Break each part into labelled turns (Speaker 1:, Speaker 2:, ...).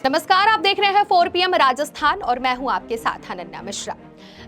Speaker 1: नमस्कार, आप देख रहे हैं 4 PM राजस्थान और मैं हूं आपके साथ अनन्या मिश्रा।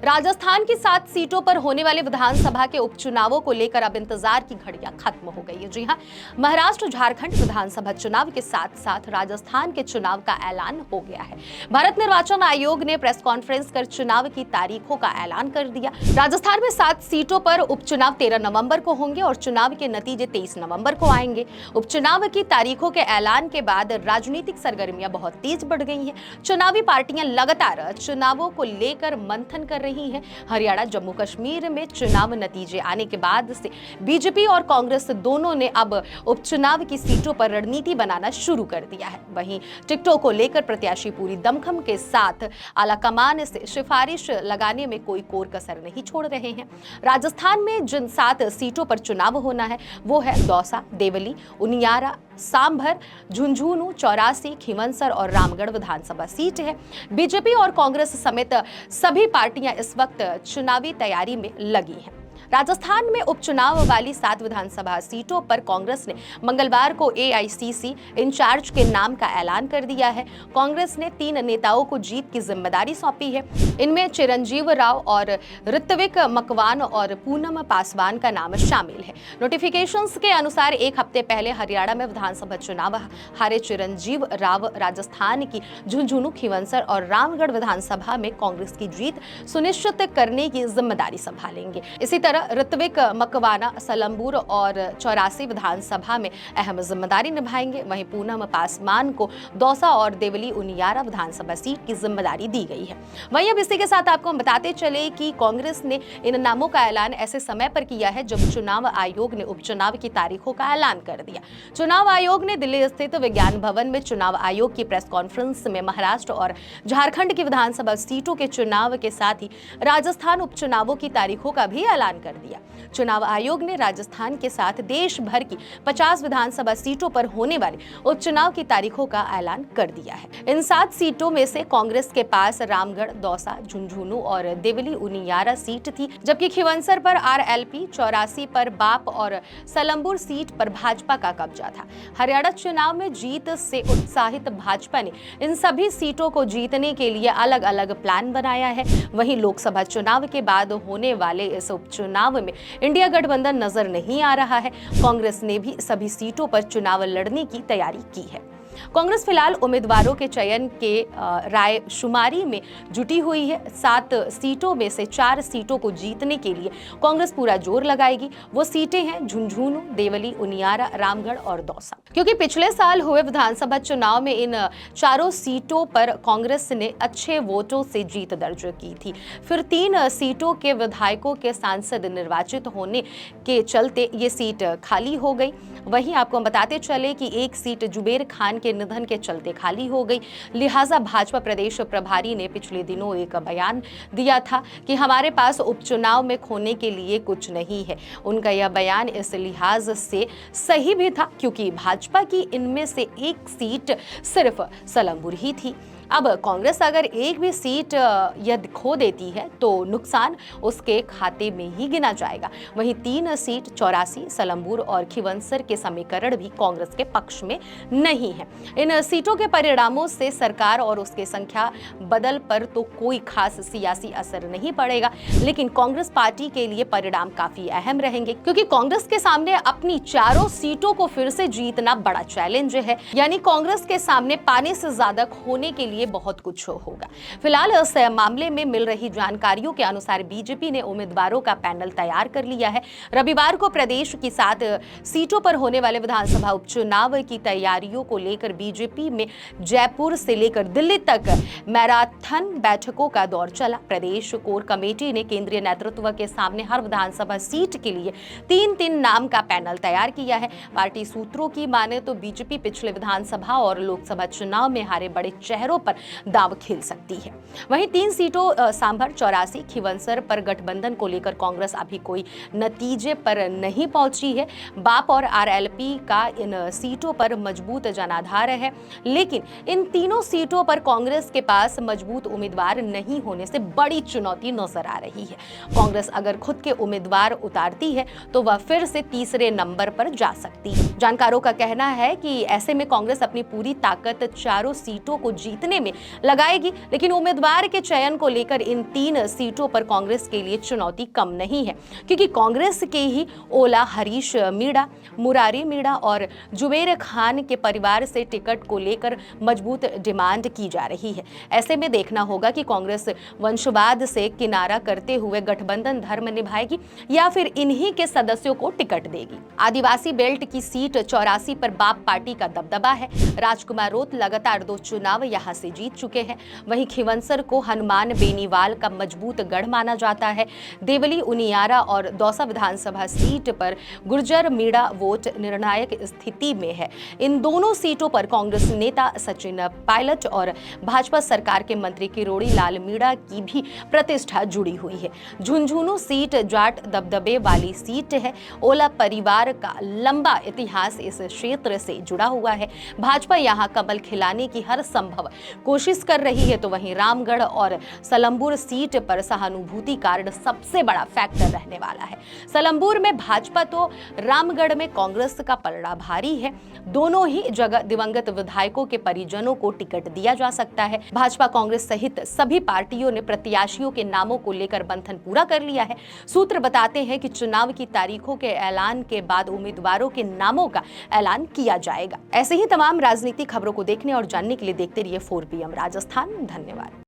Speaker 1: राजस्थान की 7 सीटों पर होने वाले विधानसभा के उपचुनावों को लेकर अब इंतजार की घड़ियां खत्म हो गई है। जी हां, महाराष्ट्र झारखंड विधानसभा चुनाव के साथ साथ राजस्थान के चुनाव का ऐलान हो गया है। भारत निर्वाचन आयोग ने प्रेस कॉन्फ्रेंस कर चुनाव की तारीखों का ऐलान कर दिया। राजस्थान में 7 सीटों पर उपचुनाव 13 नवंबर को होंगे और चुनाव के नतीजे 23 नवंबर को आएंगे। उपचुनाव की तारीखों के ऐलान के बाद राजनीतिक सरगर्मियां बहुत तेज बढ़ गई हैं। चुनावी पार्टियां लगातार चुनावों को लेकर मंथन कर रही हैं। हरियाणा, जम्मू कश्मीर में चुनाव नतीजे आने के बाद से बीजेपी और कांग्रेस दोनों ने अब उपचुनाव की सीटों पर रणनीति बनाना शुरू कर दिया है। वहीं टिकटों को लेकर प्रत्याशी पूरी दमखम के साथ आलाकमान से सिफारिश लगाने में कोई कोर कसर नहीं छोड़ रहे हैं। राजस्थान में जिन 7 सीटों पर चुनाव होना है वो है दौसा, देवली, उनियारा, सांभर, झुंझुनू, चौरासी, खींवसर और रामगढ़ विधानसभा सीट है। बीजेपी और कांग्रेस समेत सभी पार्टियां इस वक्त चुनावी तैयारी में लगी हैं। राजस्थान में उपचुनाव वाली 7 विधानसभा सीटों पर कांग्रेस ने मंगलवार को एआईसीसी इंचार्ज के नाम का ऐलान कर दिया है। कांग्रेस ने 3 नेताओं को जीत की जिम्मेदारी सौंपी है। इनमें चिरंजीव राव और ऋत्विक मकवान और पूनम पासवान का नाम शामिल है। नोटिफिकेशंस के अनुसार एक हफ्ते पहले हरियाणा में विधानसभा चुनाव हारे चिरंजीव राव राजस्थान की झुंझुनू, खींवसर और रामगढ़ विधानसभा में कांग्रेस की जीत सुनिश्चित करने की जिम्मेदारी संभालेंगे। इसी तरह ऋत्विक मकवाना सलम्बुर और चौरासी विधानसभा में अहम जिम्मेदारी निभाएंगे। वहीं पूनम पासवान को दौसा और देवली उनियारा विधानसभा सीट की जिम्मेदारी दी गई है। वहीं अब इसी के साथ आपको हम बताते चले कि कांग्रेस ने इन नामों का ऐलान ऐसे समय पर किया है जब चुनाव आयोग ने उपचुनाव की तारीखों का ऐलान कर दिया। चुनाव आयोग ने दिल्ली स्थित विज्ञान भवन में चुनाव आयोग की प्रेस कॉन्फ्रेंस में महाराष्ट्र और झारखंड की विधानसभा सीटों के चुनाव के साथ ही राजस्थान उपचुनावों की तारीखों का भी ऐलान कर दिया। चुनाव आयोग ने राजस्थान के साथ देश भर की 50 विधानसभा सीटों पर होने वाले उपचुनाव की तारीखों का ऐलान कर दिया है। इन 7 सीटों में से कांग्रेस के पास रामगढ़, दौसा, झुंझुनू और देवली उनियारा सीट थी, जबकि खींवसर पर आरएलपी, चौरासी पर बाप और सलम्बुर सीट पर भाजपा का कब्जा था। हरियाणा चुनाव में जीत से उत्साहित भाजपा ने इन सभी सीटों को जीतने के लिए अलग अलग प्लान बनाया है। वहीं लोकसभा चुनाव के बाद होने वाले इस उपचुनाव में इंडिया गठबंधन नजर नहीं आ रहा है। कांग्रेस ने भी सभी सीटों पर चुनाव लड़ने की तैयारी की है। कांग्रेस फिलहाल उम्मीदवारों के चयन के रायशुमारी में जुटी हुई है। 7 सीटों में से 4 सीटों को जीतने के लिए कांग्रेस पूरा जोर लगाएगी। वो सीटें हैं झुंझुनू, देवली, उनियारा, रामगढ़ और दौसा। क्योंकि पिछले साल हुए विधानसभा चुनाव में इन 4 सीटों पर कांग्रेस ने अच्छे वोटों से जीत दर्ज की थी। फिर 3 सीटों के विधायकों के सांसद निर्वाचित होने के चलते ये सीट खाली हो गई। वहीं आपको हम बताते चले कि एक सीट जुबेर खान के निधन के चलते खाली हो गई। लिहाजा भाजपा प्रदेश प्रभारी ने पिछले दिनों एक बयान दिया था कि हमारे पास उपचुनाव में खोने के लिए कुछ नहीं है। उनका यह बयान इस लिहाज से सही भी था क्योंकि भाजपा की इनमें से एक सीट सिर्फ सलम्बुर ही थी। अब कांग्रेस अगर एक भी सीट यदि खो देती है तो नुकसान उसके खाते में ही गिना जाएगा। वहीं 3 सीट चौरासी, सलम्बुर और खींवसर के समीकरण भी कांग्रेस के पक्ष में नहीं है। इन सीटों के परिणामों से सरकार और उसके संख्या बदल पर तो कोई खास सियासी असर नहीं पड़ेगा, लेकिन कांग्रेस पार्टी के लिए परिणाम काफी अहम रहेंगे क्योंकि कांग्रेस के सामने अपनी 4 सीटों को फिर से जीतना बड़ा चैलेंज है। यानी कांग्रेस के सामने पाने से ज्यादा खोने के लिए बहुत कुछ होगा। फिलहाल इस मामले में मिल रही जानकारियों के अनुसार बीजेपी ने उम्मीदवारों का पैनल तैयार कर लिया है। रविवार को प्रदेश की 7 सीटों पर होने वाले विधानसभा उपचुनाव की तैयारियों को लेकर बीजेपी में जयपुर से लेकर दिल्ली तक मैराथन बैठकों का दौर चला। प्रदेश कोर कमेटी ने केंद्रीय नेतृत्व के सामने हर विधानसभा सीट के लिए 3-3 नाम का पैनल तैयार किया है। पार्टी सूत्रों की माने तो बीजेपी पिछले विधानसभा और लोकसभा चुनाव में हारे बड़े चेहरों पर दांव खेल सकती है। वहीं 3 सीटों सांभर, चौरासी, खिवंसर पर गठबंधन को लेकर कांग्रेस अभी कोई नतीजे पर नहीं पहुंची है। बाप और आरएलपी का इन सीटों पर मजबूत जनाधार है, लेकिन इन तीनों सीटों पर कांग्रेस के पास मजबूत उम्मीदवार नहीं होने से बड़ी चुनौती नजर आ रही है। कांग्रेस अगर खुद के उम्मीदवार उतारती है तो वह फिर से तीसरे नंबर पर जा सकती है। जानकारों का कहना है कि ऐसे में कांग्रेस अपनी पूरी ताकत चारों सीटों को जीतने में लगाएगी, लेकिन उम्मीदवार के चयन को लेकर इन 3 सीटों पर कांग्रेस के लिए चुनौती कम नहीं है, क्योंकि कांग्रेस के ही ओला, हरीश मीणा, मुरारी मीणा और जुबेर खान के परिवार से टिकट को लेकर मजबूत डिमांड की जा रही है। ऐसे में देखना होगा कि कांग्रेस वंशवाद से किनारा करते हुए गठबंधन धर्म निभाएगी या फिर इन्हीं के सदस्यों को टिकट देगी। आदिवासी बेल्ट की सीट 84 पर बाप पार्टी का दबदबा है। राजकुमार रोत लगातार 2 चुनाव यहां से जीत चुके हैं। वहीं खिवंसर को हनुमान बेनीवाल का मजबूत गढ़ माना जाता है। देवली, उनियारा और दौसा विधानसभा सीट पर गुर्जर मीणा वोट निर्णायक स्थिति में है। इन दोनों सीटों पर कांग्रेस नेता सचिन पायलट और भाजपा सरकार के मंत्री किरोड़ी लाल मीणा की भी प्रतिष्ठा जुड़ी हुई है। झुंझुनू सीट जाट दबदबे वाली सीट है। ओला परिवार का लंबा इतिहास इस क्षेत्र से जुड़ा हुआ है। भाजपा यहां कमल खिलाने की हर संभव कोशिश कर रही है, तो वहीं रामगढ़ और सलमपुर सीट पर सहानुभूति कार्ड सबसे बड़ा फैक्टर रहने वाला है। सलमपुर में भाजपा तो रामगढ़ में कांग्रेस का पलड़ा भारी है। दोनों ही जगह दिवंगत विधायकों के परिजनों को टिकट दिया जा सकता है। भाजपा, कांग्रेस सहित सभी पार्टियों ने प्रत्याशियों के नामों को लेकर मंथन पूरा कर लिया है। सूत्र बताते हैं कि चुनाव की तारीखों के ऐलान के बाद उम्मीदवारों के नामों का ऐलान किया जाएगा। ऐसे ही तमाम राजनीतिक खबरों को देखने और जानने के लिए देखते रहिए 4 PM राजस्थान। धन्यवाद।